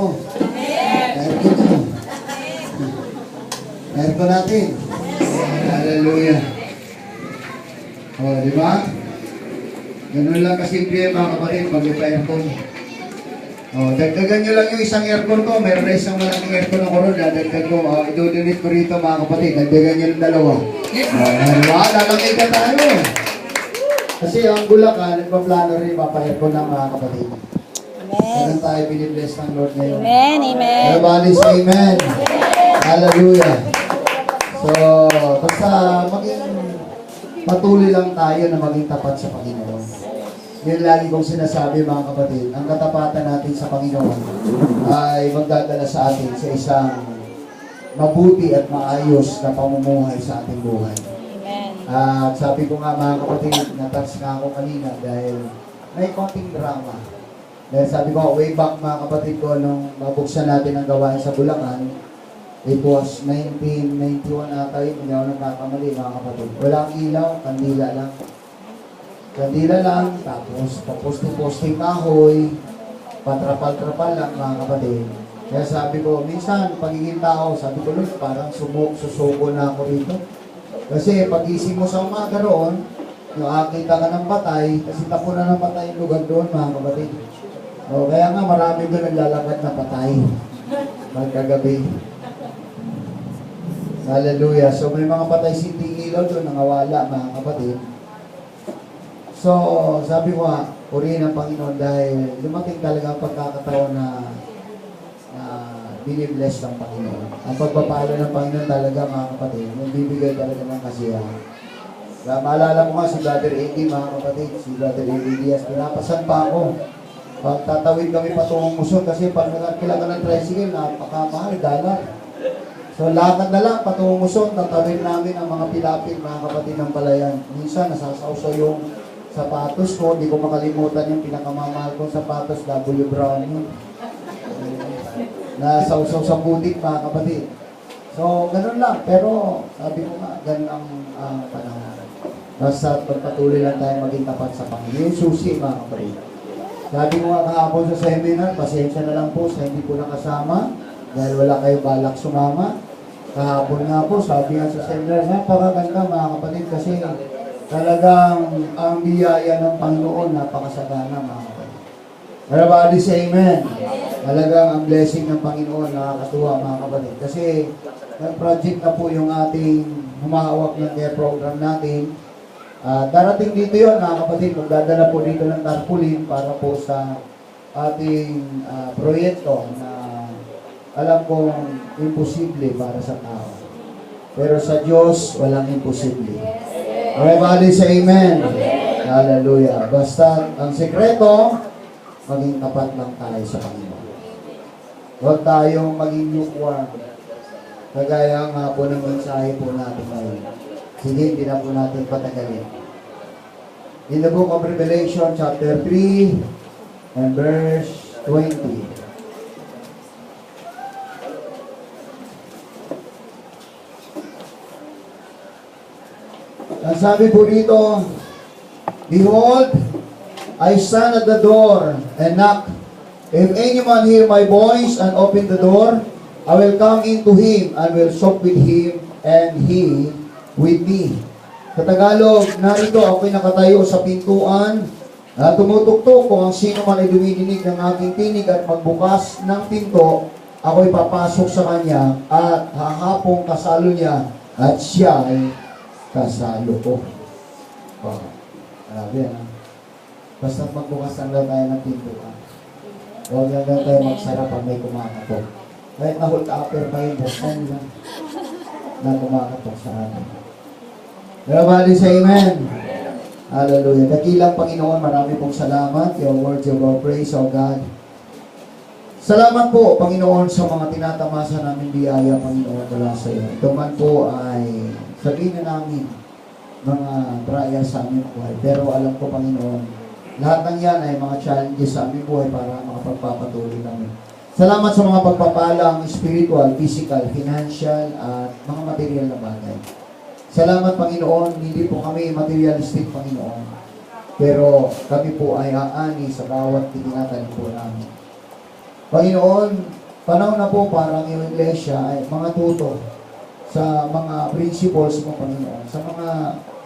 mo. Aircon mo. Aircon natin. Hallelujah. O, di ba? Ganun lang kasimple mga kapatid pag ipa-aircon. O, dagdagan nyo lang yung isang aircon ko. Meron na isang malaking aircon ako ron. Dagdagan ko. O, idudunit ko rito mga kapatid. Dagdagan nyo yung dalawa. O, diba? Lalakay ka tayo. Kasi ang Bulacan, nagpaplano rin mapa-aircon ng mga kapatid. Amen. Tayo binibless ng Lord ngayon. Amen. Amen. Everybody say amen. Hallelujah. So, basta maging patuloy lang tayo na maging tapat sa Panginoon. Yan lagi kong sinasabi mga kapatid, ang katapatan natin sa Panginoon ay magdadala sa atin sa isang mabuti at maayos na pamumuhay sa ating buhay. At sabi ko nga mga kapatid, natouch nga ako kanina dahil may konting drama. Dahil sabi ko, way back mga kapatid ko, nung mabuksan natin ang gawain sa Bulacan, it was 1991 ata yun, hindi ako nagkakamali mga kapatid. Walang ilaw, kandila lang. Kandila lang, tapos paposting-posting kahoy, patrapal-trapal lang mga kapatid. Kaya sabi ko, minsan, pagiging tao, sabi ko, Lord, parang susuko na ako rito. Kasi pag-ising mo sa umaga roon, yung akita ka ng patay, kasi tapo na ng patay yung lugar doon mga kapatid. O, kaya nga marami doon naglalakad na patay. Magkagabi. Hallelujah. So may mga patay sinting ilaw doon, nangawala mga kapatid. So, sabi ko nga, purihin ang Panginoon dahil lumating talaga ang pagkakataon na binibless ng Panginoon. Ang pagpapalo ng Panginoon talaga mga kapatid, yung bibigay talaga ng kasiyahan. Kaya maalala ko nga si Brother Eddie mga kapatid, si Brother Eddie Diaz, pinapasan pa ako. Pag tatawid kami patungong Muson kasi pag nagkila ka ng tricycle, napakamahal, $1. So lakad na lang patungong Muson, tatawid namin ang mga pilapil mga kapatid ng Palayan. Minsan nasasawsaw yung sapatos ko, di ko makalimutan yung pinakamamahal kong sapatos, W. Brown yun. Nasawsaw sa butik mga kapatid. So, ganun lang. Pero, sabi ko nga, ganun ang panahon. Basta pagpatuloy lang tayo maging tapat sa Panginoon. Yung susi mga kapatid. Sabi ko nga kahapon sa seminar, pasensya na lang po sa hindi po nakasama dahil wala kayo balak sumama. Kahapon nga po, sabi nga sa seminar, napakaganda mga kapatid kasi talagang ang biyaya ng Panginoon napakasagana mga kapatid. Everybody say amen. Talagang ang blessing ng Panginoon nakakatuwa mga kapatid. Kasi nag-project na po yung ating humahawak ng care program natin. Darating dito yun mga kapatid, magdadala po dito ng tarpaulin para po sa ating proyekto na alam kong imposible para sa tao. Pero sa Diyos, walang imposible. Everybody say amen. Hallelujah. Basta ang sekreto, maging tapat lang tayo sa Panginoon. Huwag tayong maging lukewarm. Kagaya nga po ng mensahe po natin ngayon. Sige, hindi na po natin patagalin. In the book of Revelation, chapter 3, and verse 20. Ang sabi po dito, Behold, I stand at the door and knock. If anyone hear my voice and open the door, I will come into him and will sup with him and he with me. Sa Tagalog, narito ako'y nakatayo sa pintuan at tumutuktok kung ang sino man ay dumidinig ng aking tinig at magbukas ng pinto, ako'y papasok sa kanya at hahapong kasalo niya at siya ay kasalo ko. Oh, grabe na. Basta magbukas lang daw tayo ng pintuan. Huwag lang daw tayo magsara pag may kumakatok. Kahit na-hold upper pa yun, buksan lang na kumakatok sa atin. Everybody say amen. Hallelujah. Dakilang Panginoon, marami pong salamat. Your words of our praise, O God. Salamat po, Panginoon, sa mga tinatamasa namin biyaya, Panginoon, mula sa iyo. Ito man po ay sabihin na namin mga trials sa aming buhay. Pero alam ko, Panginoon, lahat ng yan ay mga challenges sa aming buhay para makapagpapatuloy kami. Salamat sa mga pagpapalang spiritual, physical, financial, at mga material na bagay. Salamat, Panginoon, hindi po kami materialistic, Panginoon. Pero kami po ay aani sa bawat tinatanim po namin. Panginoon, panahon na po parang yung iglesia ay mga tuto sa mga principles mo, Panginoon, sa mga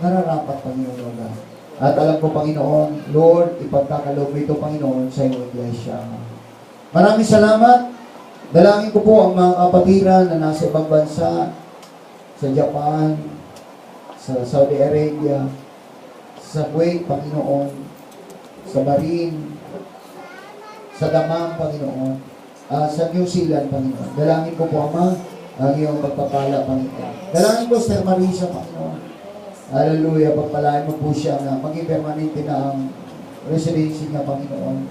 nararapat, Panginoon, Lord. At alam ko, Panginoon, Lord, ipagkakaloob mo ito, Panginoon, sa iyong iglesia. Maraming salamat. Dalangin ko po ang mga kapatiran na nasa ibang bansa, sa Japan, sa Saudi Arabia, sa Kuwait, Panginoon, sa Bahrain, sa Damam, Panginoon, sa New Zealand, Panginoon. Dalangin ko po, Ama, ang iyong pagpapala, Panginoon. Dalangin ko, Sir Marisa, Panginoon. Hallelujah, pagpalain mo po siya na maging permanente na ang residency niya, Panginoon.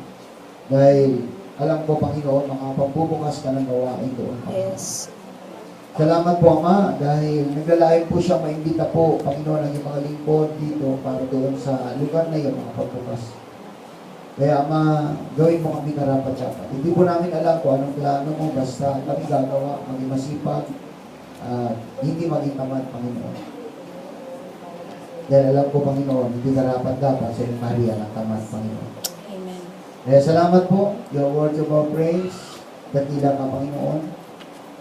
Dahil alam ko, Panginoon, makapagbubukas ka ng gawain doon. Yes. Salamat po, Ama, dahil naglalain po siya, maimbita po, Panginoon, ang iyong mga lingkod dito para doon sa lugar na iyon, makapagbukas. Kaya, Ama, gawin mo kami karapat-dapat. Hindi po namin alam kung anong plano mo, basta kami gagawa, maging masipag, hindi maging tamad, Panginoon. Dahil alam ko, Panginoon, hindi karapat-dapat sa iyong Maria ng tamad, Panginoon. Amen. Kaya salamat po, your words of our praise, dakila ka, Panginoon.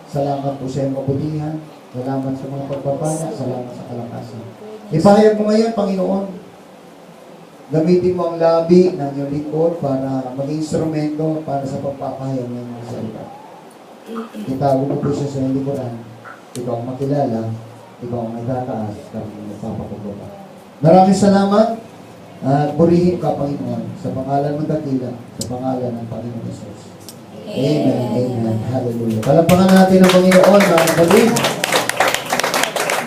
Salamat po sa iyong kabutihan. Salamat sa mga pagpapala. Salamat sa kalakasan. Ipahayag mo ngayon, Panginoon. Gamitin mo ang labi ng iyong lingkod para maging instrumento para sa pagpapahayag ng mga salita. Itago mo po siya sa iyong likuran. Ikaw ang makilala. Ikaw ang nagtataas. Ikaw ang nagpapakumbaba. Maraming salamat. At purihin ka, Panginoon, sa pangalan ng dakila, sa pangalan ng Panginoon Jesus. Amen. Amen. Hallelujah. Palapakan natin ang Panginoon, mga kapatid.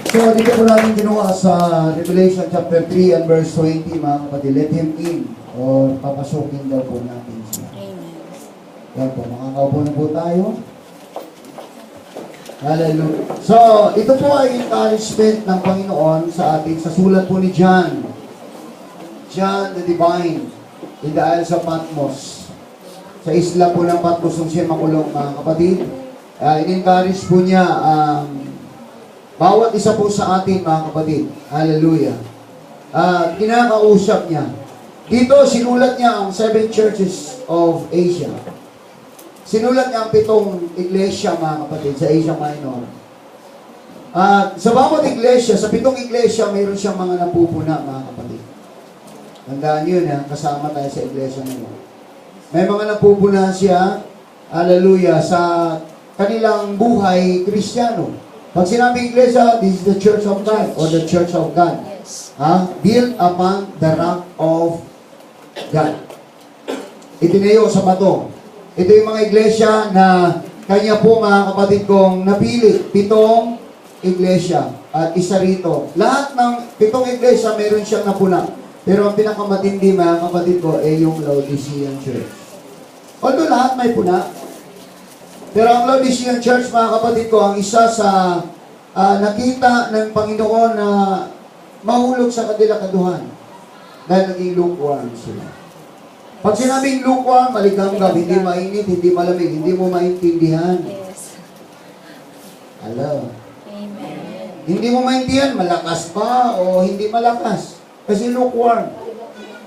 So, dito po natin ginawa sa Revelation chapter 3 and verse 20, mga kapatid. Let him in, or papasukin daw po natin siya. Amen. Yan po, makakaupo na po tayo. Hallelujah. So, ito po ay encouragement ng Panginoon sa atin sa sulat po ni John. John the Divine, in the Isles of Patmos. Sa isla po ng Patmos kung siya makulong, mga kapatid. In-encourage po niya bawat isa po sa atin, mga kapatid. Hallelujah. Kinakausap niya. Dito, sinulat niya ang 7 churches of Asia. Sinulat niya ang 7 iglesia, mga kapatid, sa Asia Minor. Sa bawat iglesia, sa 7 iglesia, mayroon siyang mga napupuna, mga kapatid. Tandaan yun, kasama tayo sa iglesia ngayon. May mga napupuna siya, hallelujah, sa kanilang buhay kristyano. Pag sinabi iglesia, this is the church of God, or the church of God. Yes. Built upon the rock of God. Itinayo sa bato. Ito yung mga iglesia na kanya po, mga kapatid kong napili. 7 iglesia at isa rito. Lahat ng 7 iglesia mayroon siyang napuna. Pero ang pinakamatindi, mga kapatid ko, ay yung Laodicean Church. Although lahat may puna, pero ang Laodicean Church, mga kapatid ko, ang isa sa nakita ng Panginoon na mahulog sa kadilakaduhan dahil naging lukewarm sila. Pag sinabing lukewarm, maligamgam, hindi mainit, hindi malamig, hindi mo maintindihan. Yes. Hello. Amen. Hindi mo maintindihan, malakas ba o hindi malakas. Kasi lukewarm.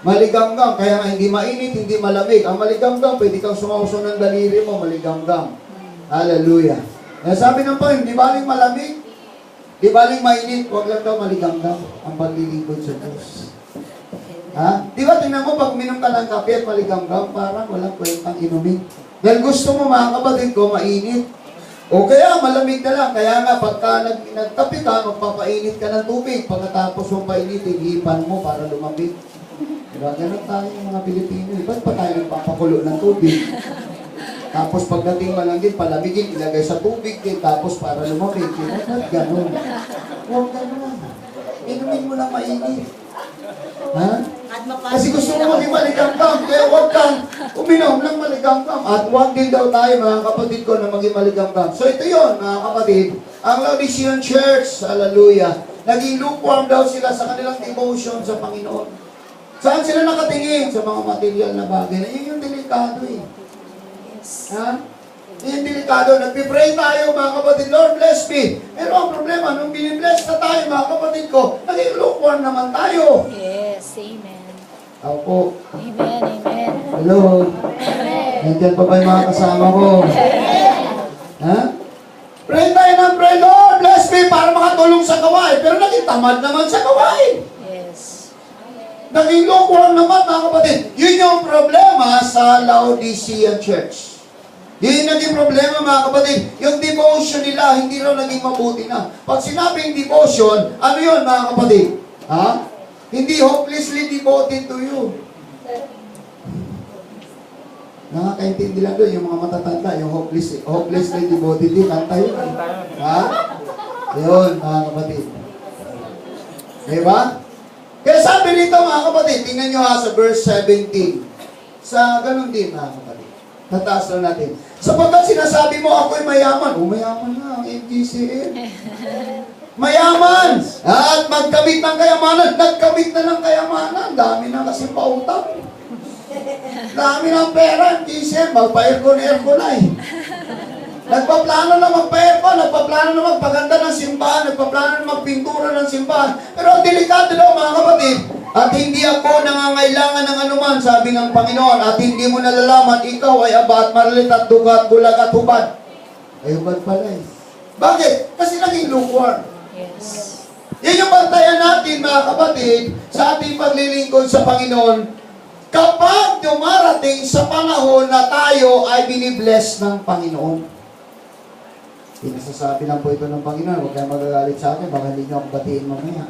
Maligamgam, kaya nga hindi mainit, hindi malamig. Ang maligamgam, pwede kang sumauso ng daliri mo, maligamgam. Hallelujah. Kaya sabi ng Panginoon, di baling malamig, di baling mainit, huwag lang daw maligamgam ang paglilingkod sa Diyos. Ha? Di ba, tingnan mo, pag minom ka ng kape at maligamgam, parang walang kwentang inumin. Dahil gusto mo, mga kapatid ko, mainit. O kaya malamig na lang. Kaya nga, pagka nagkape ka, magpapainit ka ng tubig. Pagkatapos mong painitin, hipan mo para lumamig. Diba? Ganun tayo mga Pilipino. Ba't pa tayo nagpapakulo ng tubig? Tapos pagdating malangin, palamigin, ilagay sa tubig din. Tapos para lumamig. Ba't ganun? Huwag ganun. Inumin mo lang mainit. Ha? Kasi gusto mo maging maligamgam, kaya huwag kang uminom ng maligamgam. At huwag din daw tayo, mga kapatid ko, na maging maligamgam. So ito yon, mga kapatid, ang Laodicean Church, hallelujah, naging lukewarm daw sila sa kanilang devotion sa Panginoon. Saan sila nakatingin? Sa mga material na bagay. Na yun yung delikado eh. Yes. Ha? Yun yung delikado. Nagpipray tayo, mga kapatid, Lord bless me. Pero ang problema, nung binibless na tayo, mga kapatid ko, naging lukewarm naman tayo. Yes. Amen. Ako po. Amen. Amen. Hello. Amen. Nandiyan pa ba yung mga kasama ko? Ha? Pray tayo ng pray, Lord, bless me para makatulong sa gawain. Pero naging tamad naman sa gawain. Yes. Naging lukewarm naman, mga kapatid. Yun yung problema sa Laodicean Church. Yun yung naging problema, mga kapatid. Yung devotion nila, hindi raw naging mabuti na. Pag sinabing devotion, ano yun, mga kapatid? Ha? Hindi hopelessly devoted to you. Nakakaintindi lang doon, yung mga matatanda, yung hopelessly devoted din, kanta yun. Ha? Yun, mga kapatid. Diba? Kaya sabi nito, mga kapatid, tingnan nyo ha sa verse 17. Sa ganun din, mga kapatid. Tataas lang natin. Sapagkat sinasabi mo, ako'y mayaman. O, mayaman na ang MGCN. Mayaman! At magkamit ng kayamanan. Nagkamit na ng kayamanan. Dami na kasi pautang. Dami ng pera, MGCN. Magpa-aircon ay. Nagpaplano na magpa-aircon, nagpaplano na magpaganda ng simbahan, nagpaplano na magpintura ng simbahan. Pero ang delikado daw, mga kapatid, at hindi ako nangangailangan ng anuman, sabi ng Panginoon, at hindi mo nalalaman, ikaw ay aba at maralit at duga at bulag at hubad. Ay, hubad pala eh. Bakit? Kasi naging lukewarm. Yes. Yan yung bantayan natin, mga kapatid, sa ating paglilingkod sa Panginoon, kapag dumarating sa panahon na tayo ay binibless ng Panginoon. Pinasasabi lang po ito ng Panginoon, huwag kayong magagalit sa akin, baka hindi nyo ako batiin mamaya.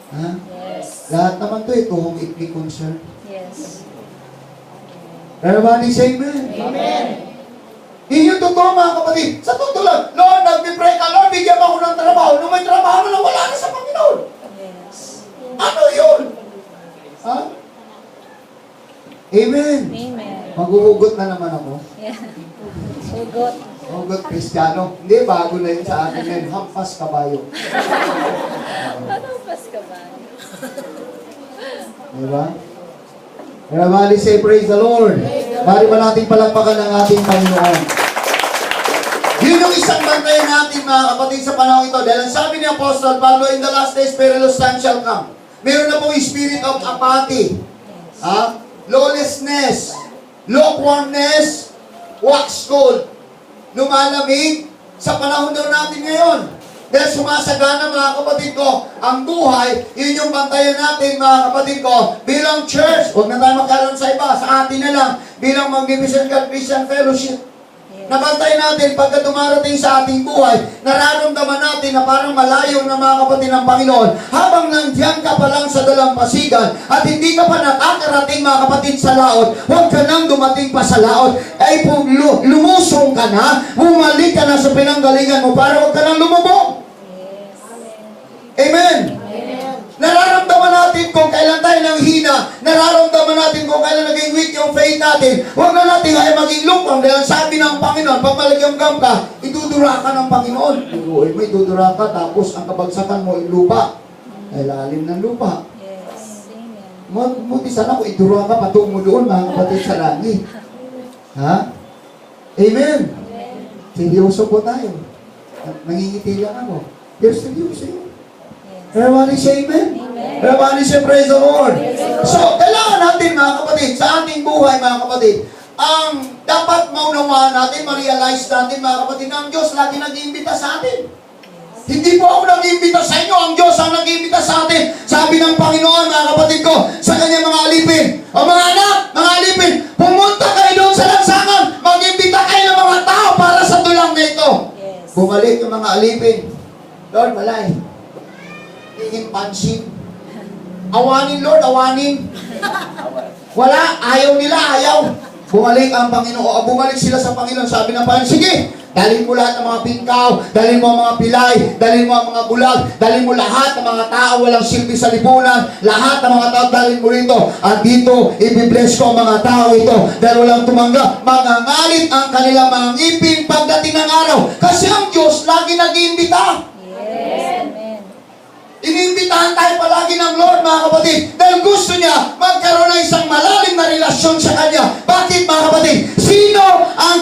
Ha? Yes. Lahat naman to ito, whom it may concern. Yes. Everybody say amen. Amen. Yun yung totoo, mga kapatid. Sa totoo lang, Lord, nagpipray ka, Lord, bigyan mo ako ng trabaho. Nung may trabaho na lang, wala na sa Panginoon. Yes. Ano yun? Ha? Amen. Amen. Maghuhugot na naman ako. Yeah. Sugot. Hugot Kristiyano. Hindi, bago na yun sa akin ngayon. Hampas kabayo. Anong pas ka ba? Diba? Everybody say praise the Lord. Bari ba natin palakpakan ang ating Panginoon? Yun yung isang bantayan natin, mga kapatid, sa panahon ito. Dahil ang sabi ni Apostle Pablo, in the last days, perilous times shall come. Meron na pong spirit of apathy. Ha? Lawlessness. Lukewarmness. Wax cold. Lumalamig sa panahon daw natin ngayon. Dahil sumasagana, mga kapatid ko, ang buhay, yun yung bantayan natin, mga kapatid ko, bilang church. Huwag na tayo magkaroon sa iba, sa atin na lang, bilang Magnificent God Christian Fellowship. Nabantayan natin, pagka dumarating sa ating buhay, nararamdaman natin na parang malayo na, mga kapatid ng Panginoon, habang nandiyan ka pa lang sa dalampasigan, at hindi ka pa nakakarating, mga kapatid, sa laot, huwag ka nang dumating pa sa laot, ay kung lumusong ka na, bumalik ka na sa pinanggalingan mo, para huwag ka nang lumubog. Amen. Nararamdaman natin kung kailan tayo nang hina. Nararamdaman natin kung kailan naging weak yung faith natin. Huwag na natin ay maging lumpang. Dahil sabi ng Panginoon, pag malagyamgam ka, idudura ka ng Panginoon. Uy, may idudura ka, tapos ang kabagsakan mo ay lupa. Ay lalim ng lupa. Yes. Amen. Muti sana kung idura ka, patungo doon, mga kapatid sa langit. Ha? Amen. Seryoso po tayo. Nangingiti lang ako. Pero seryoso yun. Everybody say amen? Amen. Everybody say praise the Lord. So, kailangan natin, mga kapatid, sa ating buhay, mga kapatid, ang dapat maunawaan natin, ma-realize natin, mga kapatid, na ang Diyos lagi nag-iimbita sa atin. Hindi po ako nag-iimbita sa inyo, ang Diyos ang nag-iimbita sa atin. Sabi ng Panginoon, mga kapatid ko, sa kanyang mga alipin, o mga anak, mga alipin, pumunta kayo doon sa lansangan, mag-imbita kayo ng mga tao para sa dulang na ito. Yes. Bumalik yung mga alipin. Lord, malay. Tingin pansin. Awanin, Lord, awanin. Wala, ayaw nila, ayaw. Bumalik ang Panginoon, bumalik sila sa Panginoon. Sabi ng Panginoon, sige, dalhin mo lahat ng mga pingkaw, dalhin mo ang mga pilay, dalhin mo ang mga bulag, dalhin mo lahat ng mga tao walang silbi sa lipunan, lahat ng mga tao dalhin mo rito. At dito, ibibless ko ang mga tao ito dahil walang tumanggap. Mangangalit ang kanilang mga ngipin pagdating ng araw. Kasi ang Diyos lagi nag-iimbita. Yes. Amen. Iniimbitahan tayo palagi ng Lord, mga kapatid, dahil gusto niya magkaroon ng isang malalim na relasyon sa Kanya. Bakit, mga kapatid? Sino ang